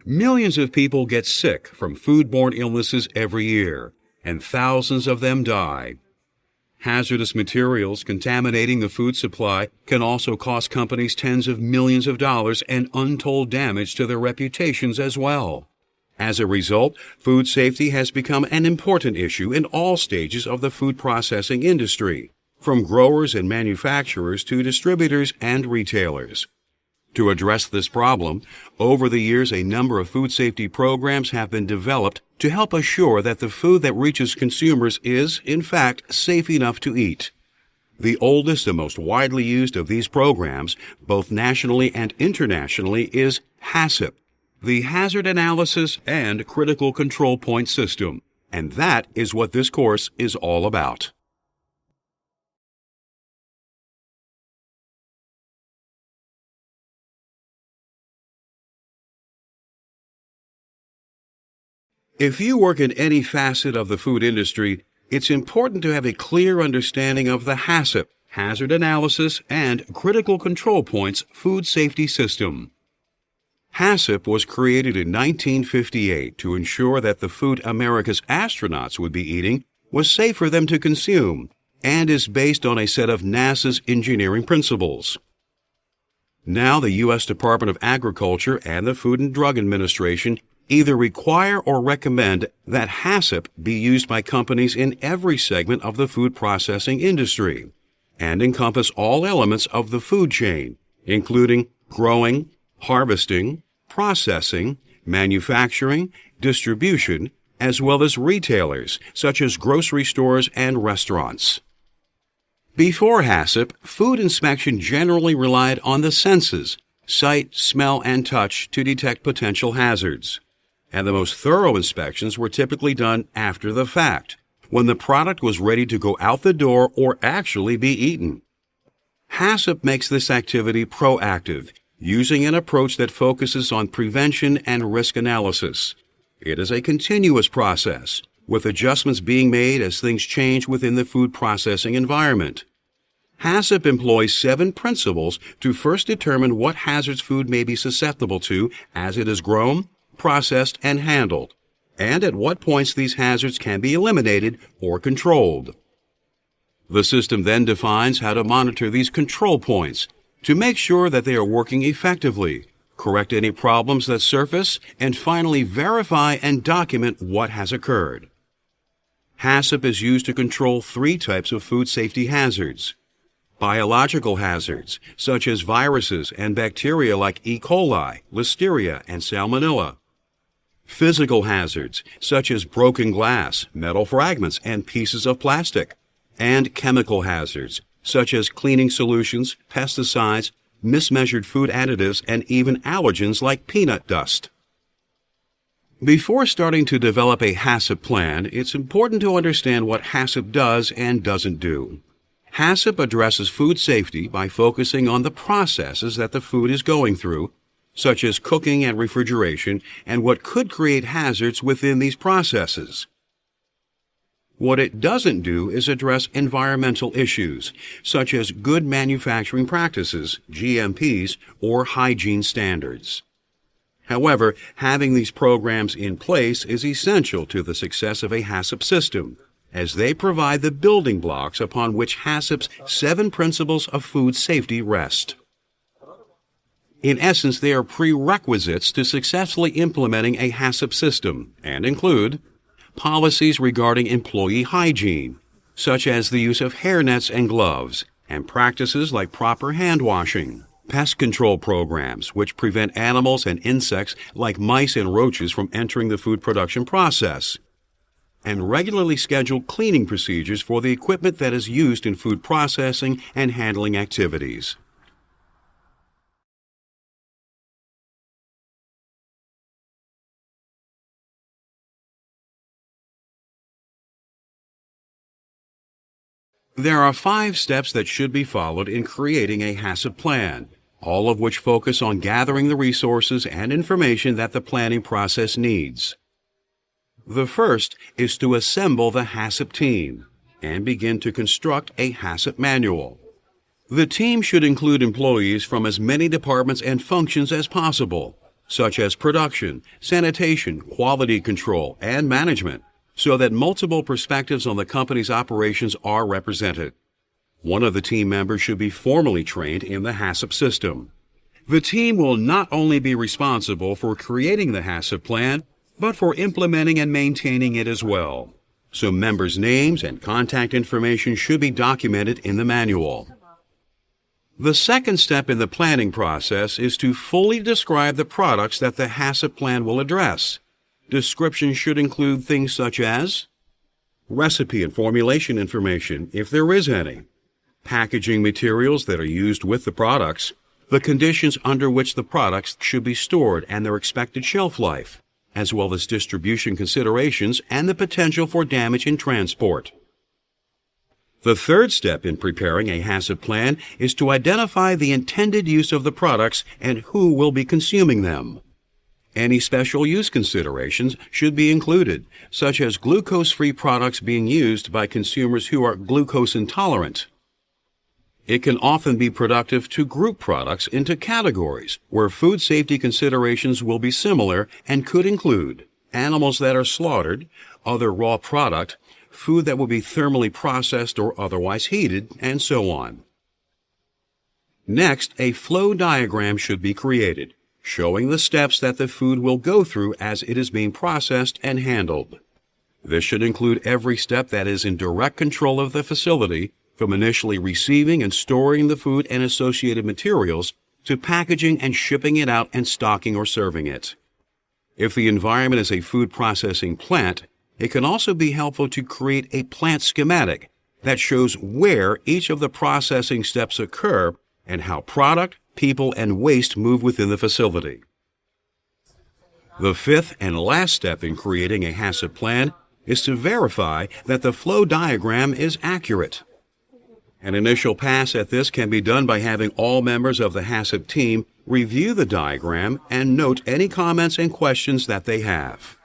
Millions of people get sick from foodborne illnesses every year, and thousands of them die. Hazardous materials contaminating the food supply can also cost companies tens of millions of dollars and untold damage to their reputations as well. As a result, food safety has become an important issue in all stages of the food processing industry, from growers and manufacturers to distributors and retailers. To address this problem, over the years a number of food safety programs have been developed to help assure that the food that reaches consumers is, in fact, safe enough to eat. The oldest and most widely used of these programs, both nationally and internationally, is HACCP, the Hazard Analysis and Critical Control Point System, and that is what this course is all about. If you work in any facet of the food industry, it's important to have a clear understanding of the HACCP, Hazard Analysis and Critical Control Points Food Safety System. HACCP was created in 1958 to ensure that the food America's astronauts would be eating was safe for them to consume and is based on a set of NASA's engineering principles. Now the U.S. Department of Agriculture and the Food and Drug Administration either require or recommend that HACCP be used by companies in every segment of the food processing industry and encompass all elements of the food chain, including growing, harvesting, processing, manufacturing, distribution, as well as retailers such as grocery stores and restaurants. Before HACCP, food inspection generally relied on the senses, sight, smell, and touch to detect potential hazards. And the most thorough inspections were typically done after the fact, when the product was ready to go out the door or actually be eaten. HACCP makes this activity proactive, using an approach that focuses on prevention and risk analysis. It is a continuous process, with adjustments being made as things change within the food processing environment. HACCP employs 7 principles to first determine what hazards food may be susceptible to as it is grown, processed, and handled, and at what points these hazards can be eliminated or controlled. The system then defines how to monitor these control points to make sure that they are working effectively, correct any problems that surface, and finally verify and document what has occurred. HACCP is used to control 3 types of food safety hazards: biological hazards, such as viruses and bacteria like E. coli, Listeria, and Salmonella; physical hazards, such as broken glass, metal fragments, and pieces of plastic; and chemical hazards, such as cleaning solutions, pesticides, mismeasured food additives, and even allergens like peanut dust. Before starting to develop a HACCP plan, it's important to understand what HACCP does and doesn't do. HACCP addresses food safety by focusing on the processes that the food is going through, such as cooking and refrigeration, and what could create hazards within these processes. What it doesn't do is address environmental issues, such as good manufacturing practices, GMPs, or hygiene standards. However, having these programs in place is essential to the success of a HACCP system, as they provide the building blocks upon which HACCP's 7 principles of food safety rest. In essence, they are prerequisites to successfully implementing a HACCP system and include policies regarding employee hygiene, such as the use of hairnets and gloves, and practices like proper hand washing; pest control programs, which prevent animals and insects like mice and roaches from entering the food production process; and regularly scheduled cleaning procedures for the equipment that is used in food processing and handling activities. There are 5 steps that should be followed in creating a HACCP plan, all of which focus on gathering the resources and information that the planning process needs. The first is to assemble the HACCP team and begin to construct a HACCP manual. The team should include employees from as many departments and functions as possible, such as production, sanitation, quality control, and management, so that multiple perspectives on the company's operations are represented. One of the team members should be formally trained in the HACCP system. The team will not only be responsible for creating the HACCP plan, but for implementing and maintaining it as well. So members' names and contact information should be documented in the manual. The second step in the planning process is to fully describe the products that the HACCP plan will address. Description should include things such as recipe and formulation information, if there is any, packaging materials that are used with the products, the conditions under which the products should be stored and their expected shelf life, as well as distribution considerations and the potential for damage in transport. The third step in preparing a HACCP plan is to identify the intended use of the products and who will be consuming them. Any special use considerations should be included, such as glucose-free products being used by consumers who are glucose intolerant. It can often be productive to group products into categories where food safety considerations will be similar and could include animals that are slaughtered, other raw product, food that will be thermally processed or otherwise heated, and so on. Next, a flow diagram should be created, showing the steps that the food will go through as it is being processed and handled. This should include every step that is in direct control of the facility, from initially receiving and storing the food and associated materials to packaging and shipping it out and stocking or serving it. If the environment is a food processing plant, it can also be helpful to create a plant schematic that shows where each of the processing steps occur and how product, people, and waste move within the facility. The fifth and last step in creating a HACCP plan is to verify that the flow diagram is accurate. An initial pass at this can be done by having all members of the HACCP team review the diagram and note any comments and questions that they have.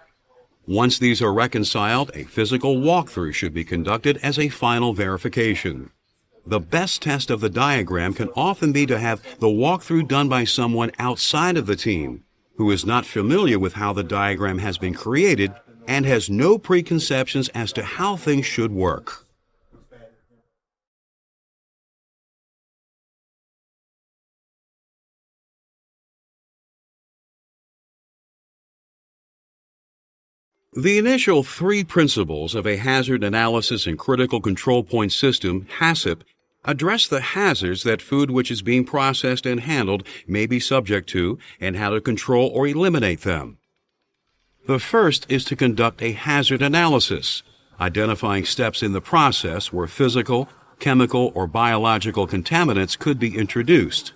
Once these are reconciled, a physical walkthrough should be conducted as a final verification. The best test of the diagram can often be to have the walkthrough done by someone outside of the team who is not familiar with how the diagram has been created and has no preconceptions as to how things should work. The initial 3 principles of a hazard analysis and critical control point system, HACCP, address the hazards that food which is being processed and handled may be subject to and how to control or eliminate them. The first is to conduct a hazard analysis, identifying steps in the process where physical, chemical, or biological contaminants could be introduced.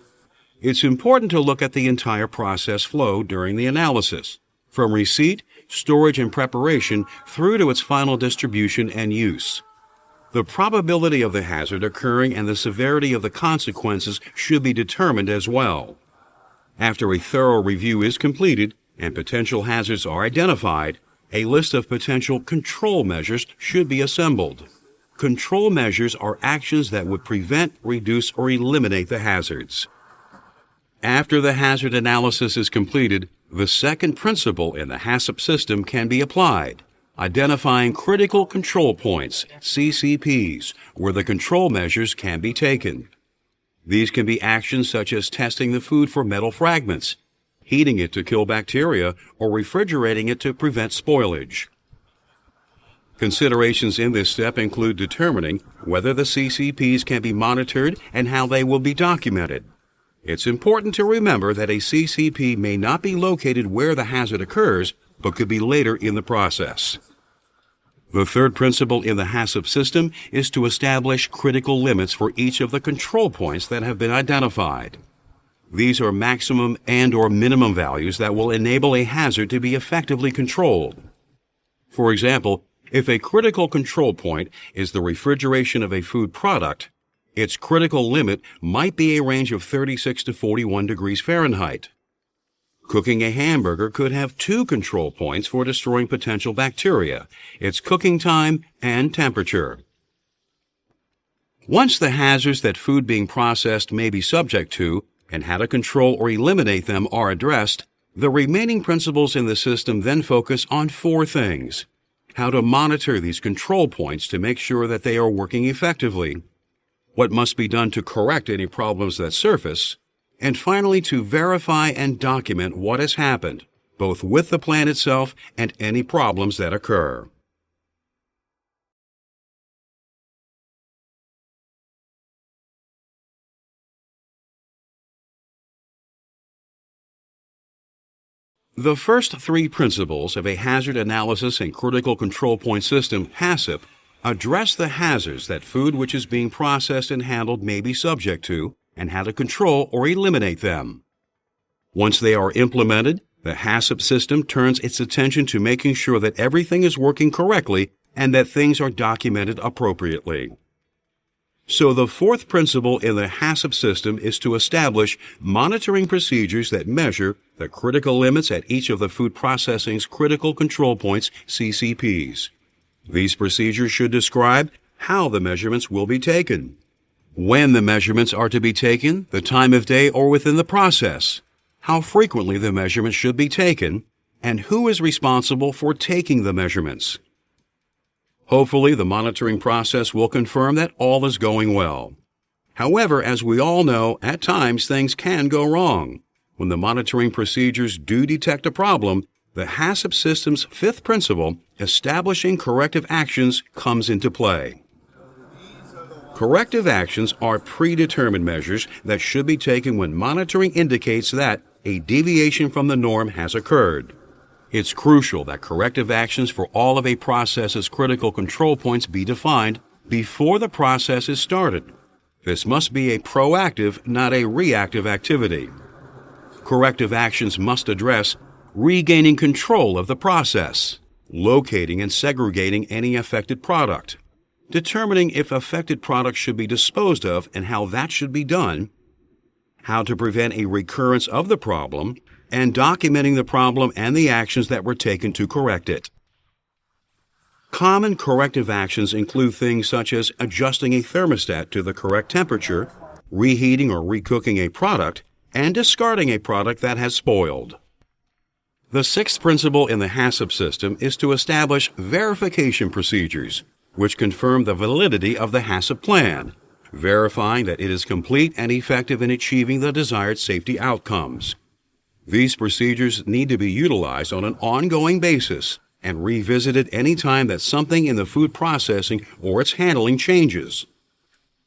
It's important to look at the entire process flow during the analysis, from receipt, storage, and preparation through to its final distribution and use. The probability of the hazard occurring and the severity of the consequences should be determined as well. After a thorough review is completed and potential hazards are identified, a list of potential control measures should be assembled. Control measures are actions that would prevent, reduce, or eliminate the hazards. After the hazard analysis is completed, the second principle in the HACCP system can be applied, identifying critical control points, CCPs, where the control measures can be taken. These can be actions such as testing the food for metal fragments, heating it to kill bacteria, or refrigerating it to prevent spoilage. Considerations in this step include determining whether the CCPs can be monitored and how they will be documented. It's important to remember that a CCP may not be located where the hazard occurs, but could be later in the process. The third principle in the HACCP system is to establish critical limits for each of the control points that have been identified. These are maximum and/or minimum values that will enable a hazard to be effectively controlled. For example, if a critical control point is the refrigeration of a food product, its critical limit might be a range of 36 to 41 degrees Fahrenheit. Cooking a hamburger could have 2 control points for destroying potential bacteria, its cooking time and temperature. Once the hazards that food being processed may be subject to and how to control or eliminate them are addressed, The remaining principles in the system then focus on four things: how to monitor these control points to make sure that they are working effectively, what must be done to correct any problems that surface, and finally to verify and document what has happened, both with the plan itself and any problems that occur. The first three principles of a hazard analysis and critical control point system, HACCP, address the hazards that food which is being processed and handled may be subject to, and how to control or eliminate them. Once they are implemented, the HACCP system turns its attention to making sure that everything is working correctly and that things are documented appropriately. So the fourth principle in the HACCP system is to establish monitoring procedures that measure the critical limits at each of the food processing's critical control points, CCPs. These procedures should describe how the measurements will be taken, when the measurements are to be taken, the time of day or within the process, how frequently the measurements should be taken, and who is responsible for taking the measurements. Hopefully, the monitoring process will confirm that all is going well. However, as we all know, at times things can go wrong. When the monitoring procedures do detect a problem, the HACCP system's fifth principle, establishing corrective actions, comes into play. Corrective actions are predetermined measures that should be taken when monitoring indicates that a deviation from the norm has occurred. It's crucial that corrective actions for all of a process's critical control points be defined before the process is started. This must be a proactive, not a reactive activity. Corrective actions must address regaining control of the process, locating and segregating any affected product, determining if affected products should be disposed of and how that should be done, how to prevent a recurrence of the problem, and documenting the problem and the actions that were taken to correct it. Common corrective actions include things such as adjusting a thermostat to the correct temperature, reheating or recooking a product, and discarding a product that has spoiled. The sixth principle in the HACCP system is to establish verification procedures, which confirm the validity of the HACCP plan, verifying that it is complete and effective in achieving the desired safety outcomes. These procedures need to be utilized on an ongoing basis and revisited any time that something in the food processing or its handling changes.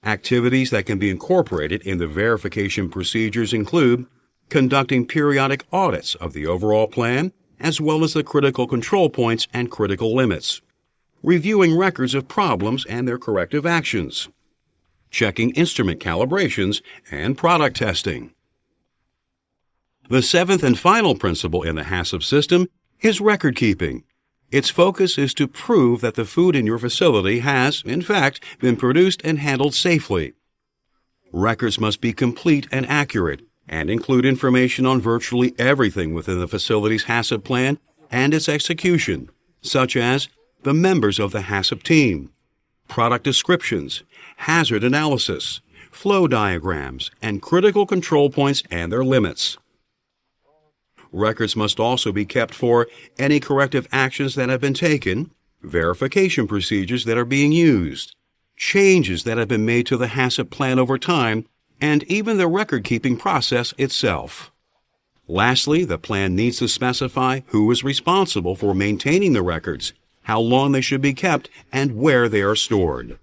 Activities that can be incorporated in the verification procedures include conducting periodic audits of the overall plan, as well as the critical control points and critical limits, reviewing records of problems and their corrective actions, checking instrument calibrations, and product testing. The seventh and final principle in the HACCP system is record keeping. Its focus is to prove that the food in your facility has, in fact, been produced and handled safely. Records must be complete and accurate and include information on virtually everything within the facility's HACCP plan and its execution, such as the members of the HACCP team, product descriptions, hazard analysis, flow diagrams, and critical control points and their limits. Records must also be kept for any corrective actions that have been taken, verification procedures that are being used, changes that have been made to the HACCP plan over time, and even the record-keeping process itself. Lastly, the plan needs to specify who is responsible for maintaining the records, how long they should be kept, and where they are stored.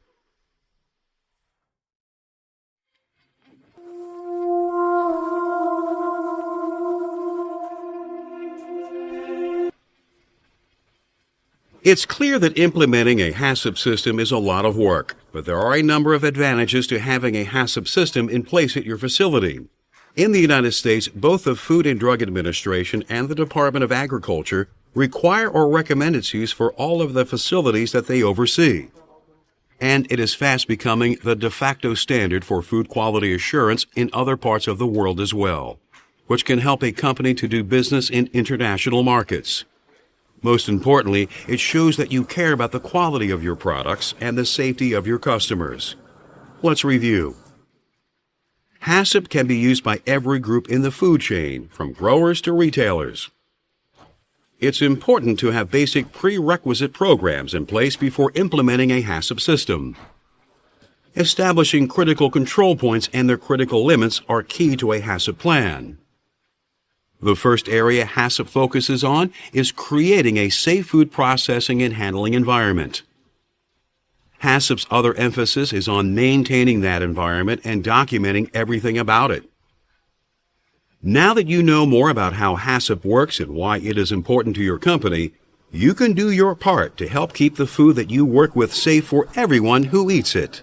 It's clear that implementing a HACCP system is a lot of work, but there are a number of advantages to having a HACCP system in place at your facility. In the United States, both the Food and Drug Administration and the Department of Agriculture require or recommend its use for all of the facilities that they oversee. And it is fast becoming the de facto standard for food quality assurance in other parts of the world as well, which can help a company to do business in international markets. Most importantly, it shows that you care about the quality of your products and the safety of your customers. Let's review. HACCP can be used by every group in the food chain, from growers to retailers. It's important to have basic prerequisite programs in place before implementing a HACCP system. Establishing critical control points and their critical limits are key to a HACCP plan. The first area HACCP focuses on is creating a safe food processing and handling environment. HACCP's other emphasis is on maintaining that environment and documenting everything about it. Now that you know more about how HACCP works and why it is important to your company, you can do your part to help keep the food that you work with safe for everyone who eats it.